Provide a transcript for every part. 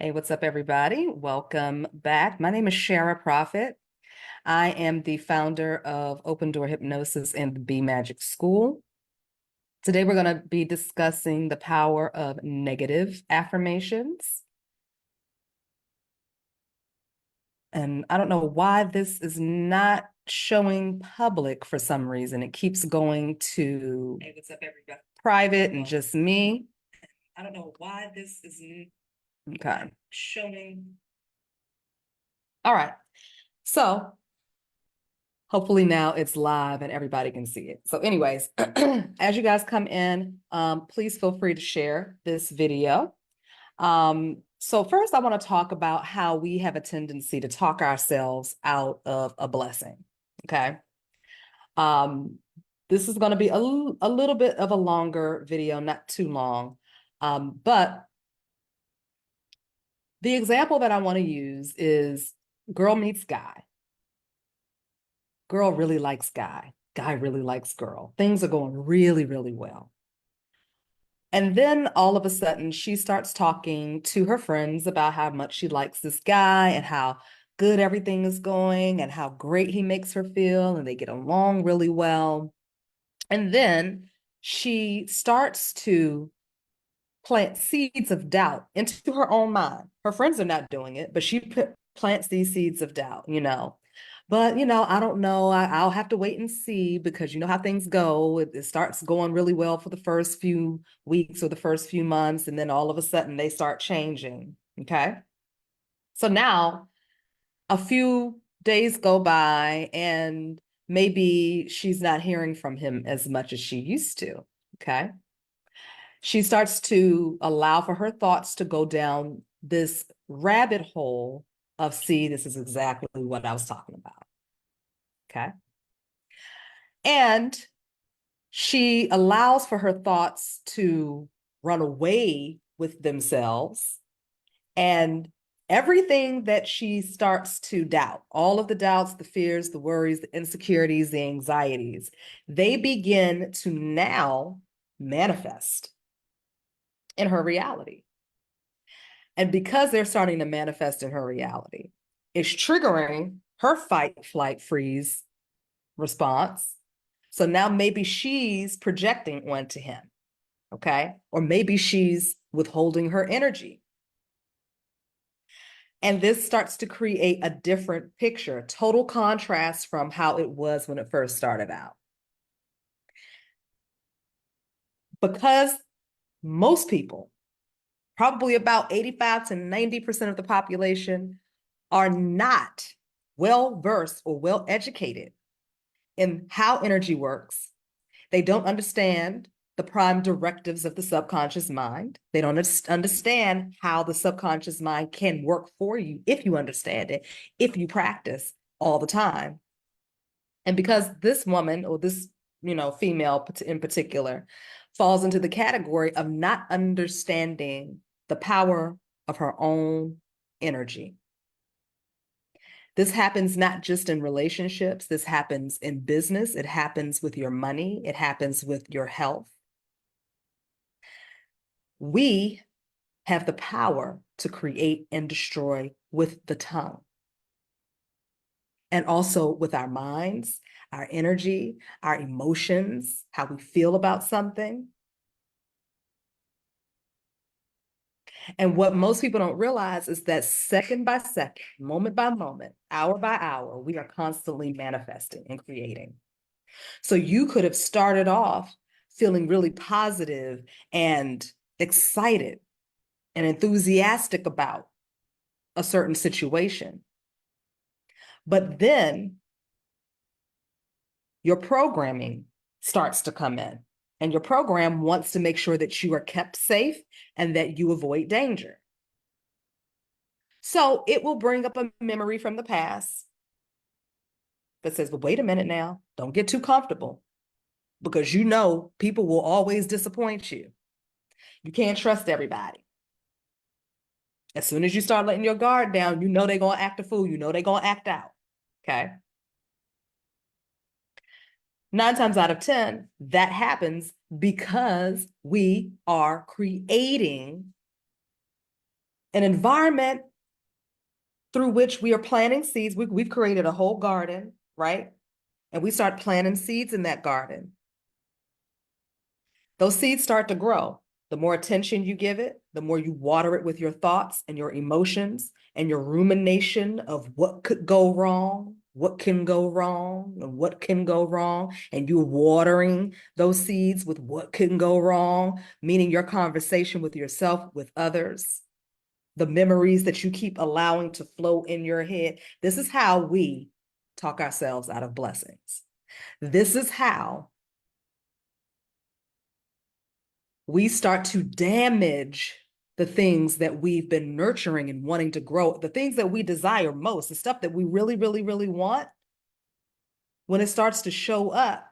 Hey, what's up, everybody? Welcome back. My name is Shara Prophet. I am the founder of Open Door Hypnosis and the Be Magic School. Today, we're going to be discussing the power of negative affirmations. And I don't know why this is not showing public for some reason. It keeps going to Hey, what's up, everybody? Private and just me. I don't know why this is okay. Showing. All right. So hopefully now it's live and everybody can see it. So anyways, as you guys come in, please feel free to share this video. So first I want to talk about how we have a tendency to talk ourselves out of a blessing, okay? Um, this is going to be a little bit of a longer video, not too long, but the example that I want to use is girl meets guy. Girl really likes guy. Guy really likes girl. Things are going really, really well. And then all of a sudden, she starts talking to her friends about how much she likes this guy and how good everything is going and how great he makes her feel, and they get along really well. And then she starts to plant seeds of doubt into her own mind. Her friends are not doing it, but she plants these seeds of doubt, But, I don't know. I'll have to wait and see because you know how things go. It starts going really well for the first few weeks or the first few months, and then all of a sudden they start changing. Okay. So now a few days go by, and maybe she's not hearing from him as much as she used to. Okay. She starts to allow for her thoughts to go down this rabbit hole of, see, this is exactly what I was talking about. Okay. And she allows for her thoughts to run away with themselves. And everything that she starts to doubt, all of the doubts, the fears, the worries, the insecurities, the anxieties, they begin to now manifest in her reality. And because they're starting to manifest in her reality, it's triggering her fight, flight, freeze response. So now maybe she's projecting onto him, okay? Or maybe she's withholding her energy. And this starts to create a different picture, total contrast from how it was when it first started out. Because most people, probably about 85 to 90% of the population, are not well versed or well educated in how energy works. They don't understand the prime directives of the subconscious mind. They don't understand how the subconscious mind can work for you if you understand it, if you practice all the time. And because this woman or this, female in particular falls into the category of not understanding the power of her own energy. This happens not just in relationships, this happens in business, it happens with your money, it happens with your health. We have the power to create and destroy with the tongue, and also with our minds, our energy, our emotions, how we feel about something. And what most people don't realize is that second by second, moment by moment, hour by hour, we are constantly manifesting and creating. So you could have started off feeling really positive and excited and enthusiastic about a certain situation. But then your programming starts to come in, and your program wants to make sure that you are kept safe and that you avoid danger. So it will bring up a memory from the past that says, well, wait a minute now, don't get too comfortable, because people will always disappoint you. You can't trust everybody. As soon as you start letting your guard down, they're going to act a fool. They're going to act out. Okay. 9 times out of 10, that happens because we are creating An environment through which we are planting seeds. We've created a whole garden, right? And we start planting seeds in that garden. Those seeds start to grow. The more attention you give it, the more you water it with your thoughts and your emotions and your rumination of what could go wrong, what can go wrong, and what can go wrong. And you're watering those seeds with what can go wrong, meaning your conversation with yourself, with others, the memories that you keep allowing to flow in your head. This is how we talk ourselves out of blessings. This is how we start to damage the things that we've been nurturing and wanting to grow, the things that we desire most, the stuff that we really, really, really want. When it starts to show up,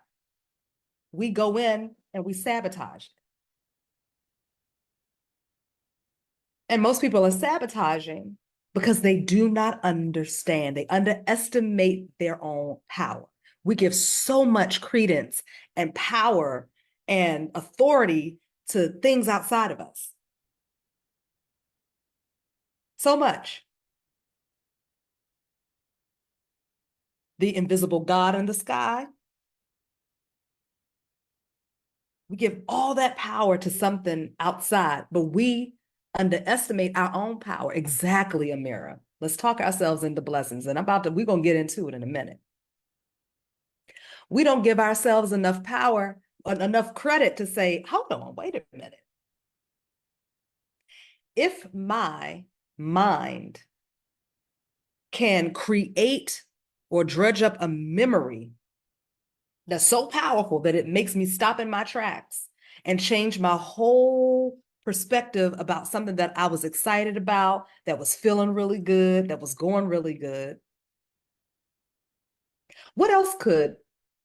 we go in and we sabotage it. And most people are sabotaging because they do not understand. They underestimate their own power. We give so much credence and power and authority to things outside of us. So much. The invisible God in the sky. We give all that power to something outside, but we underestimate our own power. Exactly, Amira. Let's talk ourselves into blessings. And we're going to get into it in a minute. We don't give ourselves enough power, enough credit to say, hold on, wait a minute. If my mind can create or dredge up a memory that's so powerful that it makes me stop in my tracks and change my whole perspective about something that I was excited about, that was feeling really good, that was going really good. What else could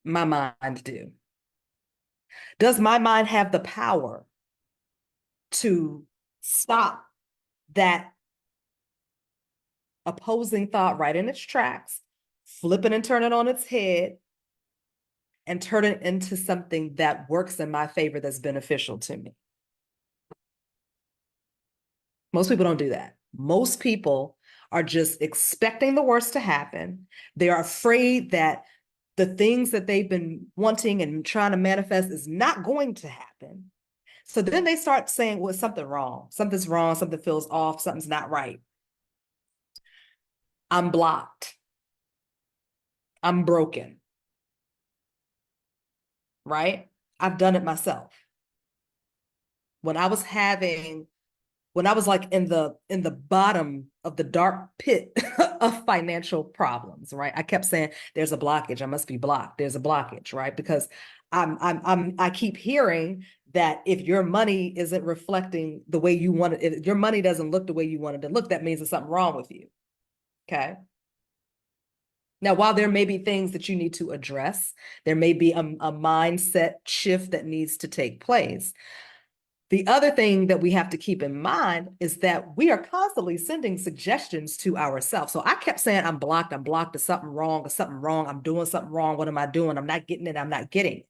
my mind do? Does my mind have the power to stop that opposing thought right in its tracks, flip it and turn it on its head, and turn it into something that works in my favor, that's beneficial to me? Most people don't do that. Most people are just expecting the worst to happen. They are afraid that the things that they've been wanting and trying to manifest is not going to happen. So then they start saying, well, something wrong. Something's wrong. Something feels off. Something's not right. I'm blocked. I'm broken. Right? I've done it myself. When I was having when I was like in the bottom of the dark pit of financial problems, right? I kept saying, there's a blockage. I must be blocked. There's a blockage, right? Because I keep hearing that if your money isn't reflecting the way you want it, if your money doesn't look the way you want it to look, that means there's something wrong with you. Okay. Now, while there may be things that you need to address, there may be a mindset shift that needs to take place. The other thing that we have to keep in mind is that we are constantly sending suggestions to ourselves. So I kept saying, I'm blocked, there's something wrong, I'm doing something wrong. What am I doing? I'm not getting it, I'm not getting it.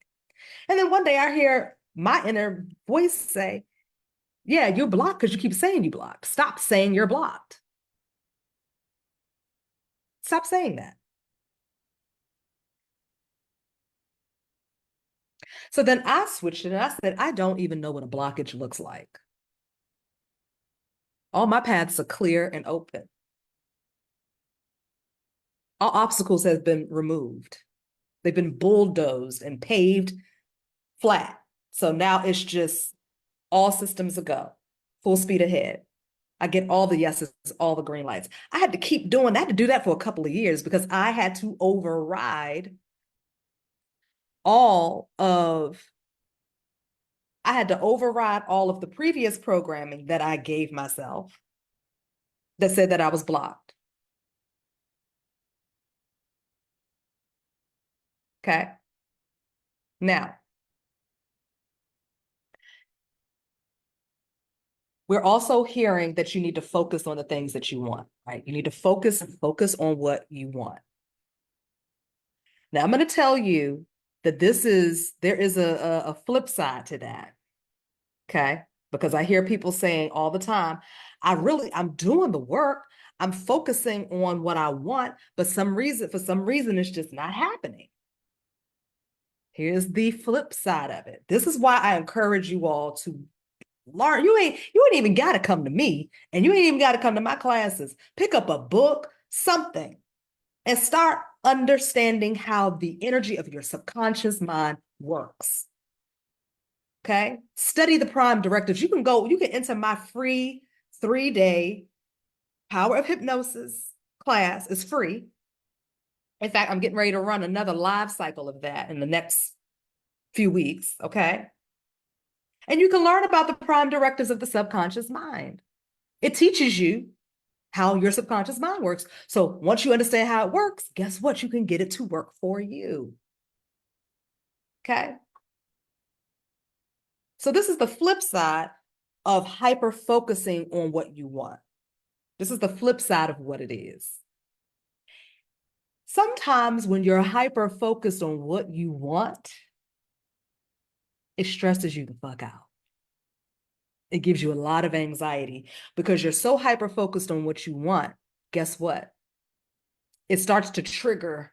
And then one day I hear my inner voice say, yeah, you're blocked because you keep saying you blocked. Stop saying you're blocked. Stop saying that. So then I switched it and I said, I don't even know what a blockage looks like. All my paths are clear and open. All obstacles have been removed. They've been bulldozed and paved flat. So now it's just all systems a go, full speed ahead. I get all the yeses, all the green lights. I had to keep doing that. I had to do that for a couple of years because I had to override all of I had to override all of the previous programming that I gave myself that said that I was blocked. Okay. Now, we're also hearing that you need to focus on the things that you want, right? You need to focus on what you want. Now, I'm going to tell you that there is a flip side to that. Okay. because I hear people saying all the time, I'm doing the work. I'm focusing on what I want, but for some reason, it's just not happening. Here's the flip side of it. This is why I encourage you all to learn. You ain't even got to come to me, and you ain't even got to come to my classes. Pick up a book, something, and start understanding how the energy of your subconscious mind works. Okay. Study the prime directives. You can enter my free 3-day Power of Hypnosis class. It's free. In fact, I'm getting ready to run another live cycle of that in the next few weeks. Okay. And you can learn about the prime directives of the subconscious mind. It teaches you how your subconscious mind works. So once you understand how it works, guess what? You can get it to work for you. Okay. So this is the flip side of hyper focusing on what you want. This is the flip side of what it is. Sometimes when you're hyper focused on what you want, it stresses you the fuck out. It gives you a lot of anxiety because you're so hyper focused on what you want. Guess what? It starts to trigger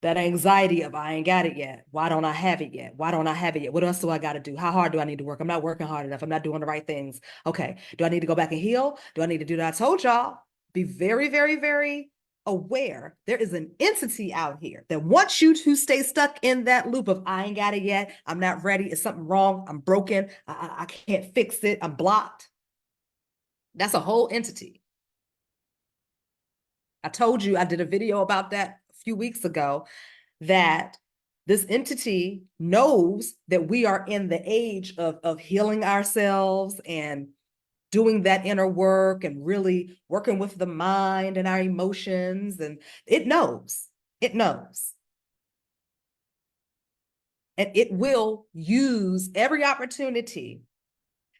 that anxiety of I ain't got it yet. Why don't I have it yet? Why don't I have it yet? What else do I got to do? How hard do I need to work? I'm not working hard enough. I'm not doing the right things. Okay. Do I need to go back and heal? Do I need to do that? I told y'all, be very, very, very aware. There is an entity out here that wants you to stay stuck in that loop of I ain't got it yet. I'm not ready. Is something wrong? I'm broken. I can't fix it. I'm blocked. That's a whole entity. I told you I did a video about that a few weeks ago, that this entity knows that we are in the age of healing ourselves and doing that inner work and really working with the mind and our emotions. And it knows. It knows. And it will use every opportunity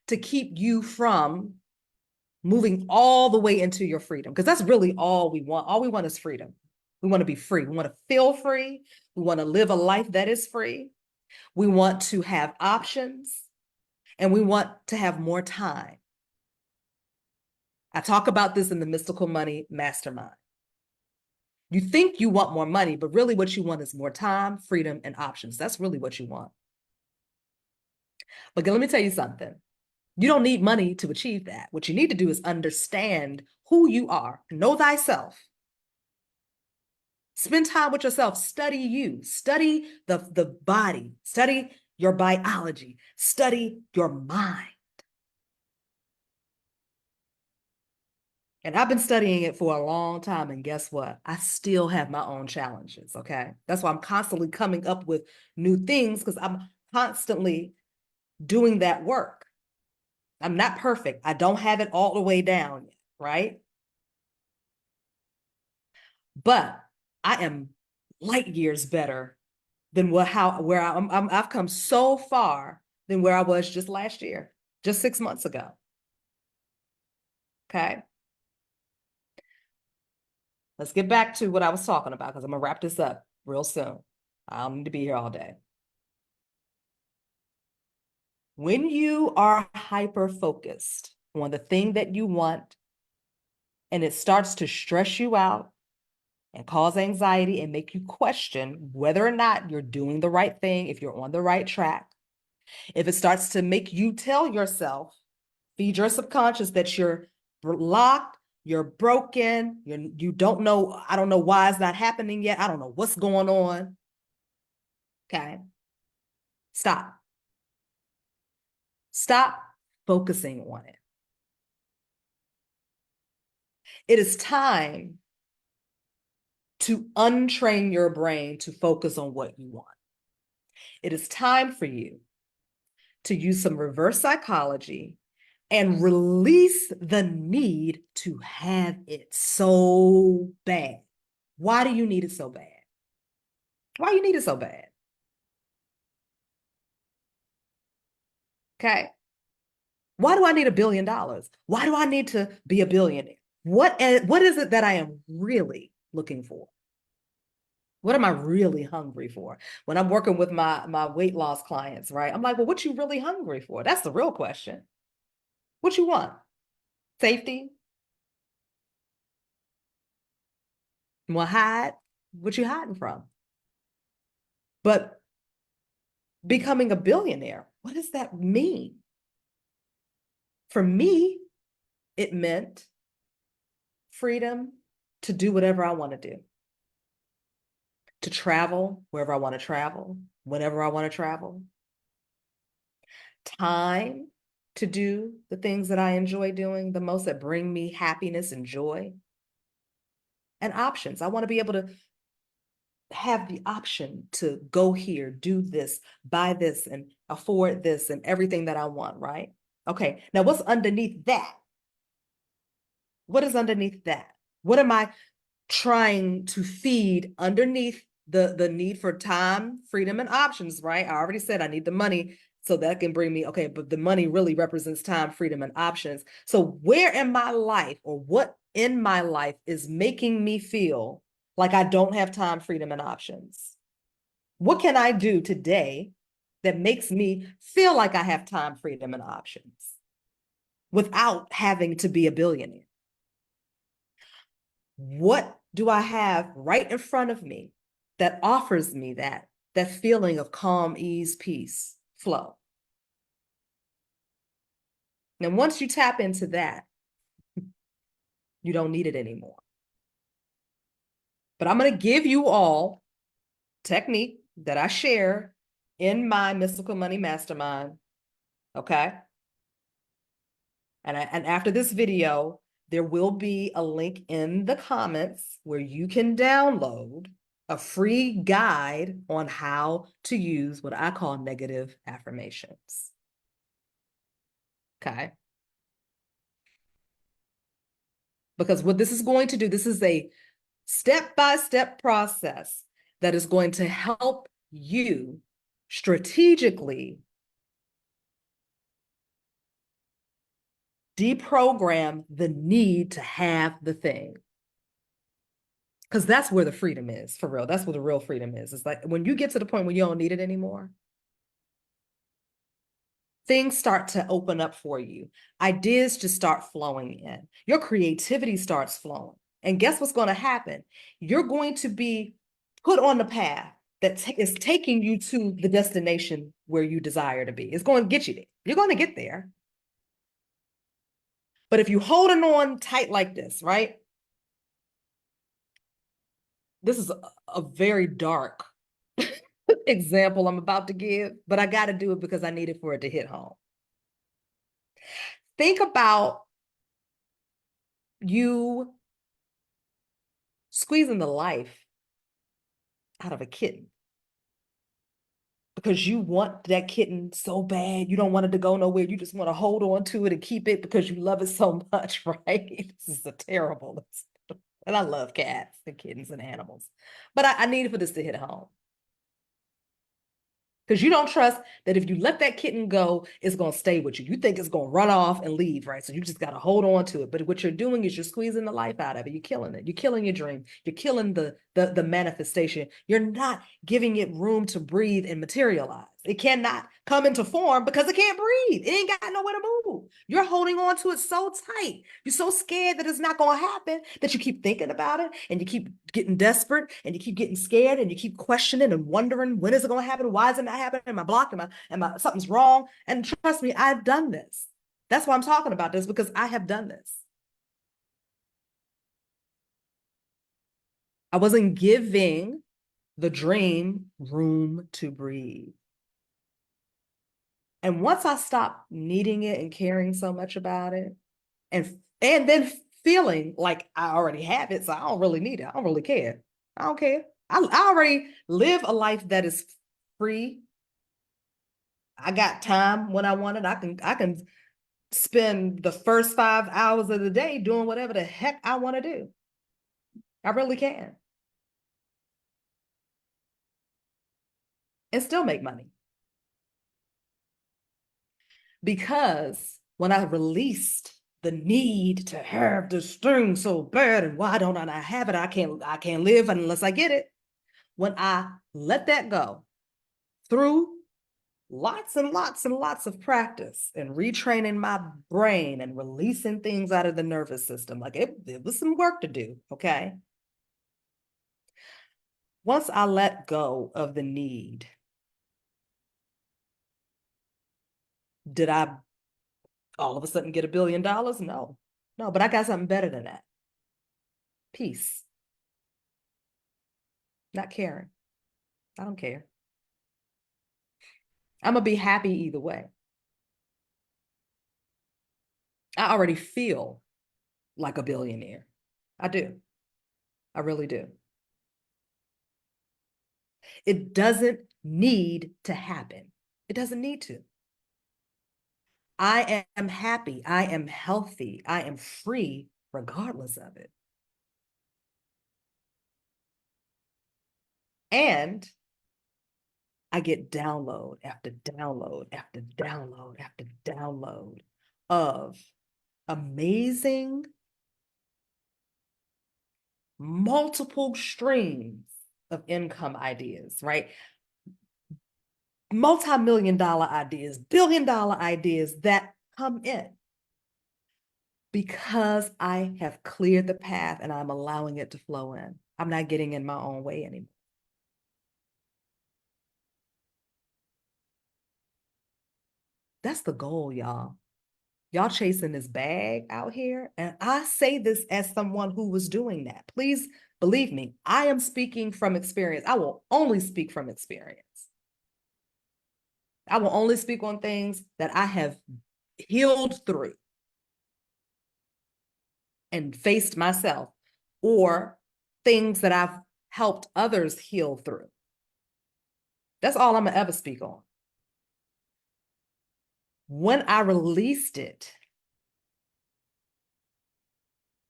to keep you from moving all the way into your freedom, because that's really all we want. All we want is freedom. We want to be free. We want to feel free. We want to live a life that is free. We want to have options, and we want to have more time. I talk about this in the Mystical Money Mastermind. You think you want more money, but really what you want is more time, freedom, and options. That's really what you want. But let me tell you something. You don't need money to achieve that. What you need to do is understand who you are, know thyself. Spend time with yourself, study you, study the body, study your biology, study your mind. And I've been studying it for a long time. And guess what? I still have my own challenges. Okay. That's why I'm constantly coming up with new things, because I'm constantly doing that work. I'm not perfect. I don't have it all the way down yet, right? But I am light years better than I've come so far than where I was just last year, just 6 months ago. Okay. Let's get back to what I was talking about, because I'm gonna wrap this up real soon. I don't need to be here all day. When you are hyper focused on the thing that you want, and it starts to stress you out and cause anxiety and make you question whether or not you're doing the right thing, if you're on the right track, if it starts to make you tell yourself, feed your subconscious that you're blocked, you're broken, you don't know, I don't know why it's not happening yet, I don't know what's going on. Okay. Stop. Stop focusing on it. It is time to untrain your brain to focus on what you want. It is time for you to use some reverse psychology and release the need to have it so bad. Why do you need it so bad? Why you need it so bad? Okay. Why do I need $1 billion? Why do I need to be a billionaire? What is it that I am really looking for? What am I really hungry for? When I'm working with my weight loss clients, right? I'm like, well, what you really hungry for? That's the real question. What you want? Safety? You want to hide? What you hiding from? But becoming a billionaire, what does that mean? For me, it meant freedom to do whatever I want to do, to travel wherever I want to travel, whenever I want to travel, time to do the things that I enjoy doing the most that bring me happiness and joy, and options. I want to be able to have the option to go here, do this, buy this, and afford this, and everything that I want, right? Okay, now what's underneath that? What is underneath that? What am I trying to feed underneath the need for time, freedom, and options, right? I already said I need the money so that can bring me, okay, but the money really represents time, freedom, and options. So where in my life, or what in my life is making me feel like I don't have time, freedom, and options? What can I do today that makes me feel like I have time, freedom, and options without having to be a billionaire? What do I have right in front of me that offers me that feeling of calm, ease, peace, flow? Now, once you tap into that, you don't need it anymore. But I'm going to give you all technique that I share in my Mystical Money Mastermind. Okay. And after this video, there will be a link in the comments where you can download a free guide on how to use what I call negative affirmations. Okay. Because what this is going to do, this is a step-by-step process that is going to help you strategically deprogram the need to have the thing. Because that's where the freedom is, for real. That's where the real freedom is. It's like when you get to the point where you don't need it anymore, things start to open up for you. Ideas just start flowing in. Your creativity starts flowing. And guess what's going to happen? You're going to be put on the path that is taking you to the destination where you desire to be. It's going to get you there. You're going to get there. But if you're holding on tight like this, right? This is a very dark example I'm about to give, but I got to do it because I need it for it to hit home. Think about you squeezing the life out of a kitten because you want that kitten so bad. You don't want it to go nowhere. You just want to hold on to it and keep it because you love it so much, right? This is a terrible, and I love cats and kittens and animals, but I need for this to hit home. Because you don't trust that if you let that kitten go, it's going to stay with you. You think it's going to run off and leave, right? So you just got to hold on to it. But what you're doing is you're squeezing the life out of it. You're killing it. You're killing your dream. You're killing the manifestation. You're not giving it room to breathe and materialize. It cannot come into form because it can't breathe. It ain't got nowhere to move. You're holding on to it so tight. You're so scared that it's not going to happen that you keep thinking about it and you keep getting desperate and you keep getting scared and you keep questioning and wondering, when is it going to happen? Why is it not happening? Am I blocked? Something's wrong? And trust me, I've done this. That's why I'm talking about this, because I have done this. I wasn't giving the dream room to breathe. And once I stopped needing it and caring so much about it, and then feeling like I already have it, so I don't really need it. I don't really care. I don't care. I already live a life that is free. I got time when I want it. I can spend the first 5 hours of the day doing whatever the heck I want to do. I really can. And still make money. Because when I released the need to have this thing so bad, and why don't I have it? I can't live unless I get it. When I let that go through lots and lots and lots of practice and retraining my brain and releasing things out of the nervous system. Like it was some work to do, okay? Once I let go of the need, did I all of a sudden get $1 billion? No, no, but I got something better than that. Peace, not caring. I don't care. I'm gonna be happy either way. I already feel like a billionaire. I do. I really do. It doesn't need to happen. It doesn't need to. I am happy. I am healthy. I am free regardless of it. And I get download after download after download after download of amazing multiple streams of income ideas, right? Multi-million dollar ideas, billion-dollar ideas that come in because I have cleared the path and I'm allowing it to flow in. I'm not getting in my own way anymore. That's the goal, y'all. Y'all chasing this bag out here. And I say this as someone who was doing that. Please believe me, I am speaking from experience. I will only speak from experience. I will only speak on things that I have healed through and faced myself, or things that I've helped others heal through. That's all I'm gonna ever speak on. When I released it,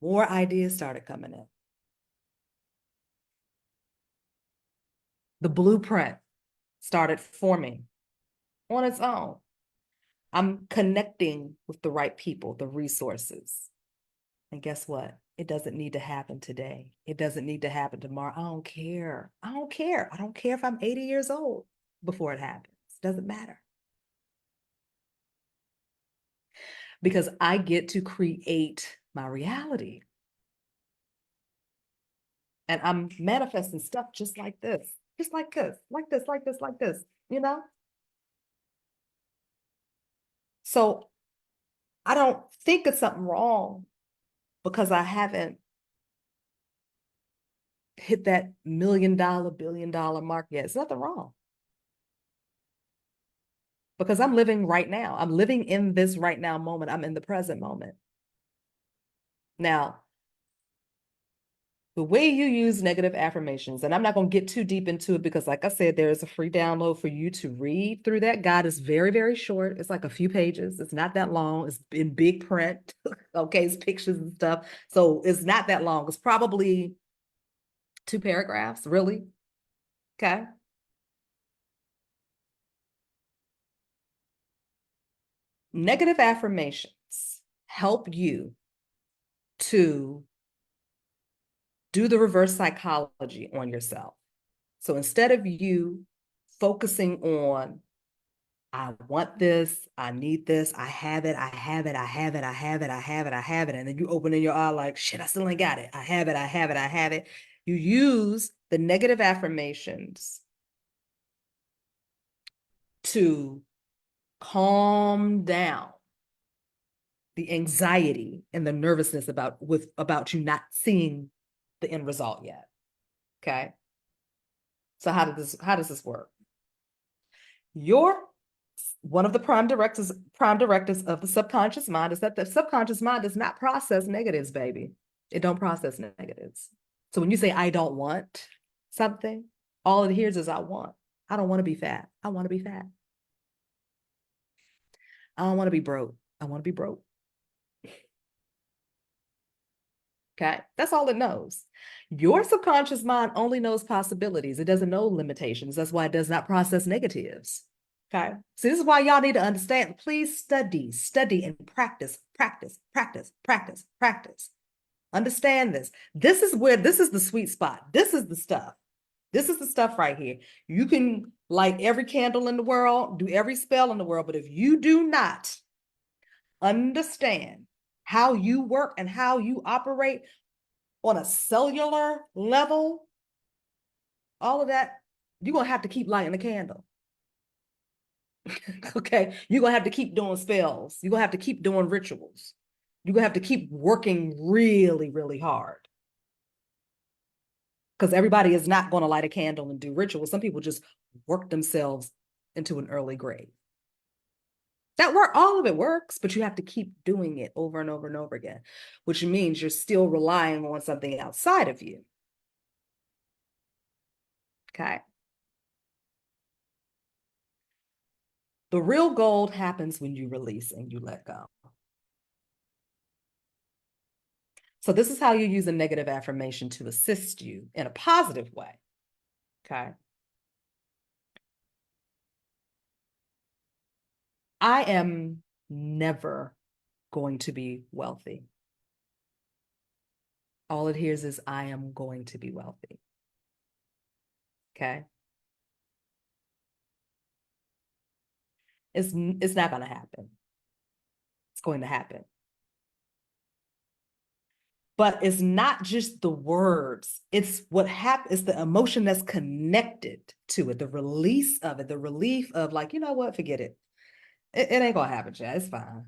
more ideas started coming in. The blueprint started forming on its own. I'm connecting with the right people, the resources. And guess what? It doesn't need to happen today. It doesn't need to happen tomorrow. I don't care. I don't care. I don't care if I'm 80 years old before it happens. It doesn't matter. Because I get to create my reality. And I'm manifesting stuff just like this, just like this, like this, like this, like this, you know? So I don't think it's something wrong because I haven't hit that $1 million, $1 billion mark yet. It's nothing wrong because I'm living right now. I'm living in this right now moment. I'm in the present moment. Now, the way you use negative affirmations, and I'm not going to get too deep into it because, like I said, there is a free download for you to read through that. Guide is very, very short. It's like a few pages. It's not that long. It's in big print. Okay, it's pictures and stuff. So it's not that long. It's probably 2 paragraphs, really. Okay. Negative affirmations help you to do the reverse psychology on yourself. So instead of you focusing on, I want this, I need this, I have it, I have it, I have it, I have it, I have it, I have it. And then you open in your eye like, shit, I still ain't got it. I have it, I have it, I have it. You use the negative affirmations to calm down the anxiety and the nervousness about you not seeing the end result yet. Okay. So how does this work? Your One of the prime directives of the subconscious mind is that the subconscious mind does not process negatives, baby. It don't process negatives. So when you say I don't want something, all it hears is I want. I don't want to be fat. I want to be fat. I don't want to be broke. I want to be broke. Okay. That's all it knows. Your subconscious mind only knows possibilities. It doesn't know limitations. That's why it does not process negatives. Okay. So this is why y'all need to understand. Please study and practice, practice, practice, practice, practice. Understand this. This is the sweet spot. This is the stuff This is the stuff right here. You can light every candle in the world, do every spell in the world, but if you do not understand how you work and how you operate on a cellular level, all of that, you're going to have to keep lighting the candle. Okay. You're going to have to keep doing spells. You're going to have to keep doing rituals. You're going to have to keep working really, really hard. Because everybody is not going to light a candle and do rituals. Some people just work themselves into an early grave. That work, all of it works, but you have to keep doing it over and over and over again, which means you're still relying on something outside of you. Okay. The real gold happens when you release and you let go. So this is how you use a negative affirmation to assist you in a positive way. Okay. I am never going to be wealthy. All it hears is I am going to be wealthy. Okay. It's not going to happen. It's going to happen. But it's not just the words, it's what happens, it's the emotion that's connected to it, the release of it, the relief of like, you know what, forget it. It ain't gonna happen, Chad. It's fine.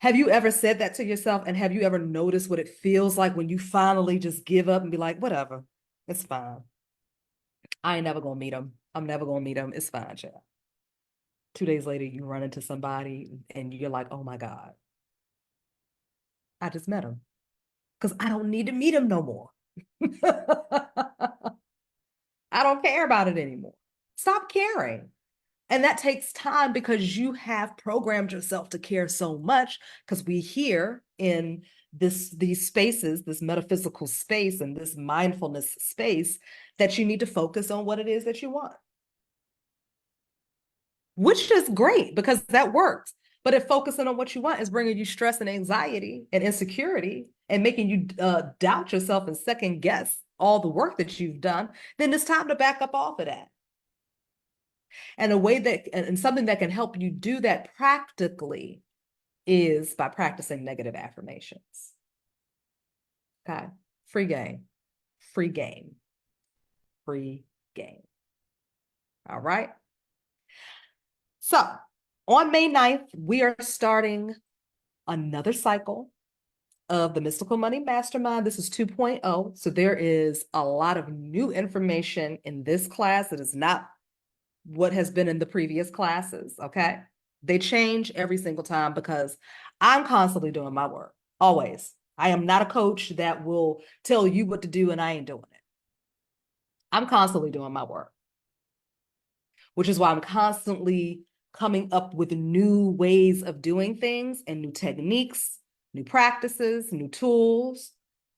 Have you ever said that to yourself? And have you ever noticed what it feels like when you finally just give up and be like, whatever, it's fine. I ain't never gonna meet him. I'm never gonna meet him. It's fine, Chad. 2 days later, you run into somebody and you're like, oh my God, I just met him. Because I don't need to meet him no more. I don't care about it anymore. Stop caring. And that takes time because you have programmed yourself to care so much because we hear in these spaces, this metaphysical space and this mindfulness space that you need to focus on what it is that you want, which is great because that works. But if focusing on what you want is bringing you stress and anxiety and insecurity and making you doubt yourself and second guess all the work that you've done, then it's time to back up off of that. And a way that, and something that can help you do that practically is by practicing negative affirmations. Okay. Free game, free game, free game. All right. So on May 9th, we are starting another cycle of the Mystical Money Mastermind. This is 2.0. So there is a lot of new information in this class that is not what has been in the previous classes. Okay. They change every single time because I'm constantly doing my work. Always. I am not a coach that will tell you what to do and I ain't doing it. I'm constantly doing my work, which is why I'm constantly coming up with new ways of doing things and new techniques, new practices, new tools,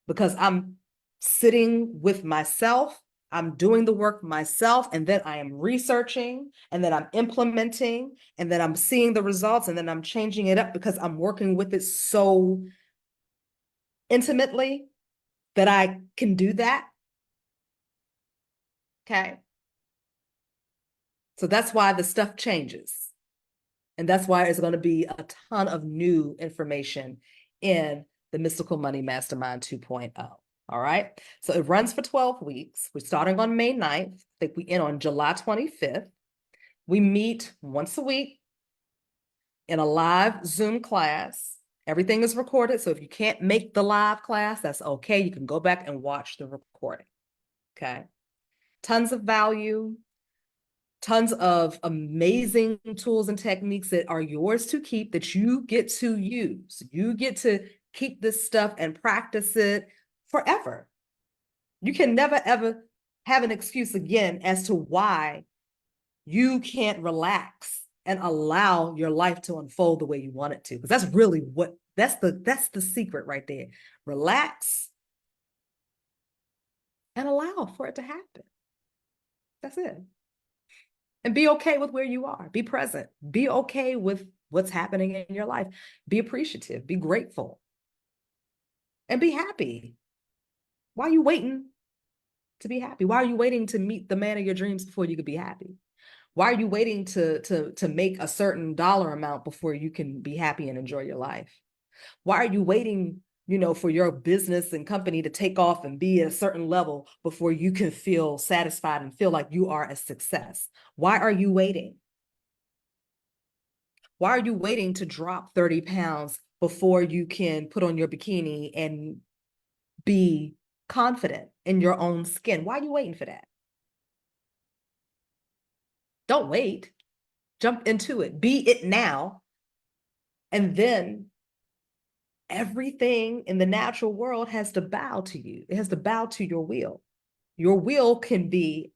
because I'm sitting with myself, I'm doing the work myself, and then I am researching, and then I'm implementing, and then I'm seeing the results, and then I'm changing it up because I'm working with it so intimately that I can do that. Okay. So that's why the stuff changes. And that's why it's going to be a ton of new information in the Mystical Money Mastermind 2.0. All right. So it runs for 12 weeks. We're starting on May 9th. I think we end on July 25th. We meet once a week in a live Zoom class. Everything is recorded. So if you can't make the live class, that's okay. You can go back and watch the recording. Okay. Tons of value, tons of amazing tools and techniques that are yours to keep that you get to use. You get to keep this stuff and practice it forever. You can never, ever have an excuse again as to why you can't relax and allow your life to unfold the way you want it to. Because that's really what, that's the secret right there. Relax and allow for it to happen. That's it. And be okay with where you are. Be present. Be okay with what's happening in your life. Be appreciative. Be grateful. And be happy. Why are you waiting to be happy? Why are you waiting to meet the man of your dreams before you could be happy? Why are you waiting to make a certain dollar amount before you can be happy and enjoy your life? Why are you waiting, for your business and company to take off and be at a certain level before you can feel satisfied and feel like you are a success? Why are you waiting? Why are you waiting to drop 30 pounds before you can put on your bikini and be confident in your own skin? Why are you waiting for that? Don't wait. Jump into it. Be it now. And then everything in the natural world has to bow to you. It has to bow to your will. Your will can be,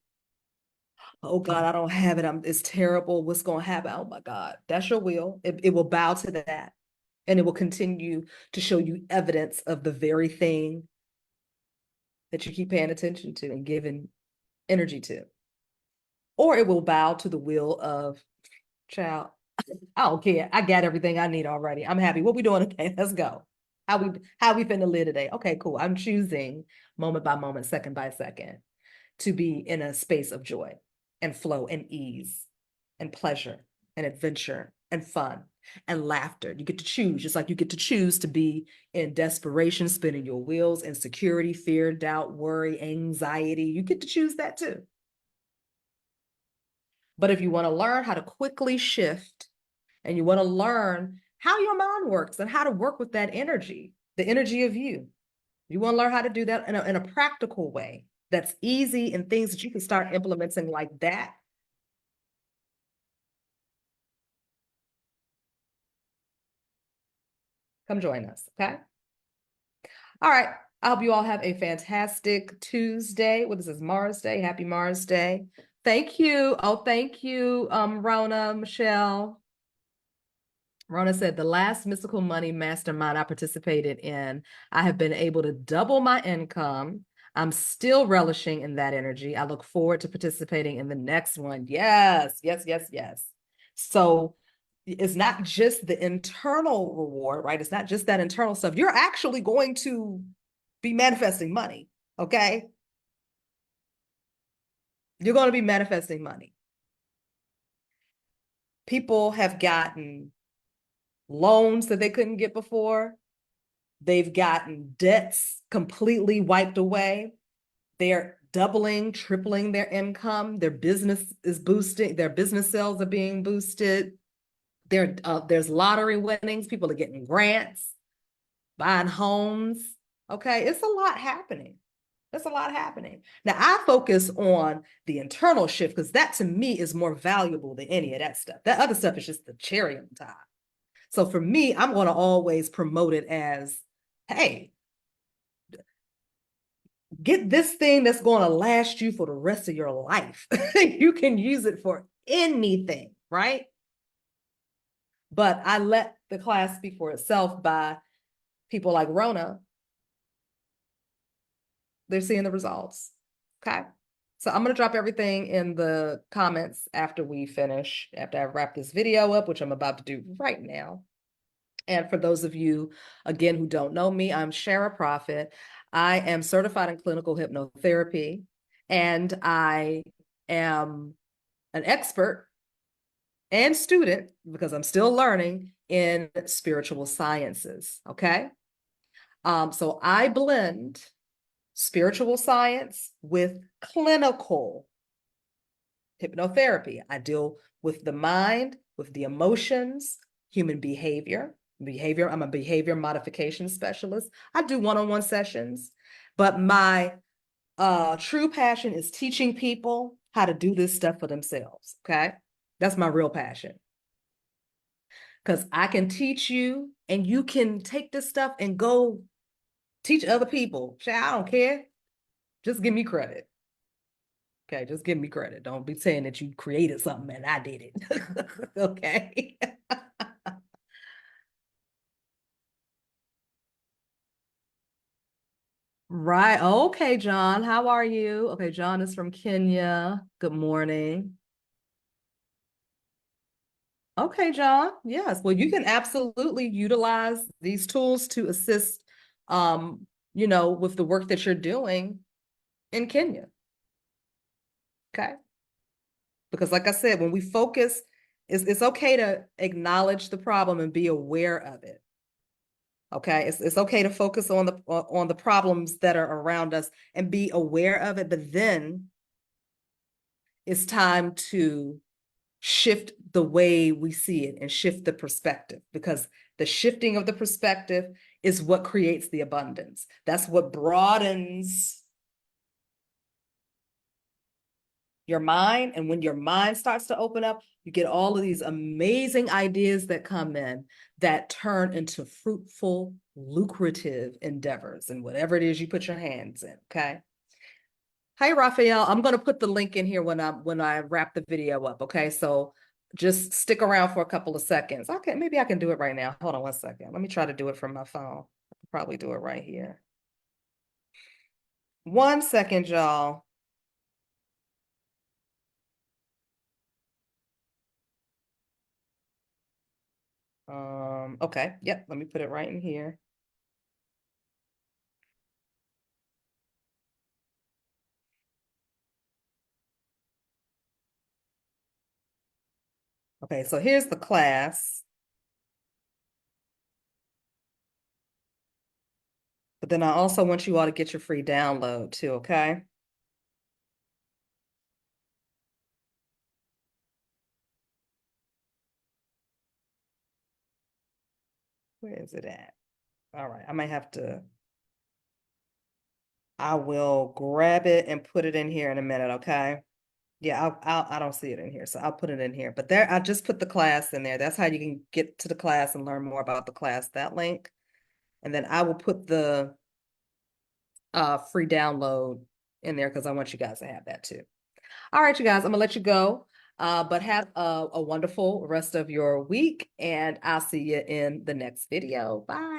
oh God, I don't have it. It's terrible. What's going to happen? Oh my God. That's your will. It will bow to that. And it will continue to show you evidence of the very thing that you keep paying attention to and giving energy to. Or it will bow to the will of, child, I don't care. I got everything I need already. I'm happy. What we doing today? Let's go. How we finna live today? Okay, cool. I'm choosing moment by moment, second by second, to be in a space of joy and flow and ease and pleasure and adventure and fun and laughter. You get to choose, just like you get to choose to be in desperation, spinning your wheels, insecurity, fear, doubt, worry, anxiety. You get to choose that too. But if you want to learn how to quickly shift and you want to learn how your mind works and how to work with that energy, the energy of you want to learn how to do that in a practical way that's easy and things that you can start implementing like that. Come join us, okay? All right. I hope you all have a fantastic Tuesday. What is this, Mars Day? Happy Mars Day. Thank you. Oh, thank you, Rona, Michelle. Rona said, the last mystical money mastermind I participated in, I have been able to double my income. I'm still relishing in that energy. I look forward to participating in the next one. Yes, yes, yes, yes. So it's not just the internal reward, right? It's not just that internal stuff. You're actually going to be manifesting money, okay? You're going to be manifesting money. People have gotten loans that they couldn't get before. They've gotten debts completely wiped away. They're doubling, tripling their income. Their business is boosting. Their business sales are being boosted. There's lottery winnings. People are getting grants, buying homes. Okay, it's a lot happening. There's a lot happening. Now, I focus on the internal shift because that to me is more valuable than any of that stuff. That other stuff is just the cherry on top. So for me, I'm going to always promote it as, hey, get this thing that's going to last you for the rest of your life. You can use it for anything, right? But I let the class speak for itself by people like Rona. They're seeing the results. Okay. So I'm going to drop everything in the comments after we finish, after I wrap this video up, which I'm about to do right now. And for those of you, again, who don't know me, I'm Shara Prophet. I am certified in clinical hypnotherapy, and I am an expert and student, because I'm still learning, in spiritual sciences, okay? So I blend spiritual science with clinical hypnotherapy. I deal with the mind, with the emotions, human behavior. I'm a behavior modification specialist. I do one-on-one sessions, but my true passion is teaching people how to do this stuff for themselves. Okay. That's my real passion. Because I can teach you and you can take this stuff and go teach other people. I don't care. Just give me credit. Okay, just give me credit. Don't be saying that you created something and I did it. Okay. Right. Okay, John. How are you? Okay, John is from Kenya. Good morning. Okay, John. Yes. Well, you can absolutely utilize these tools to assist with the work that you're doing in Kenya. Okay. Because like I said, when we focus, it's okay to acknowledge the problem and be aware of it. Okay. It's okay to focus on the problems that are around us and be aware of it. But then it's time to shift the way we see it and shift the perspective, because the shifting of the perspective is what creates the abundance. That's what broadens your mind. And when your mind starts to open up, you get all of these amazing ideas that come in that turn into fruitful, lucrative endeavors and whatever it is you put your hands in. Okay. Hi, Raphael. I'm going to put the link in here when I wrap the video up. Okay. So just stick around for a couple of seconds. Okay. Maybe I can do it right now. Hold on 1 second. Let me try to do it from my phone. I can probably do it right here. 1 second, y'all. Okay. Yep. Let me put it right in here. Okay. So here's the class. But then I also want you all to get your free download too, okay? Where is it at? All right, I might have to, I will grab it and put it in here in a minute, okay? Yeah, I don't see it in here, so I'll put it in here. But there, I just put the class in there. That's how you can get to the class and learn more about the class, that link. And then I will put the free download in there because I want you guys to have that too. All right, you guys, I'm gonna let you go. But have a wonderful rest of your week, and I'll see you in the next video. Bye.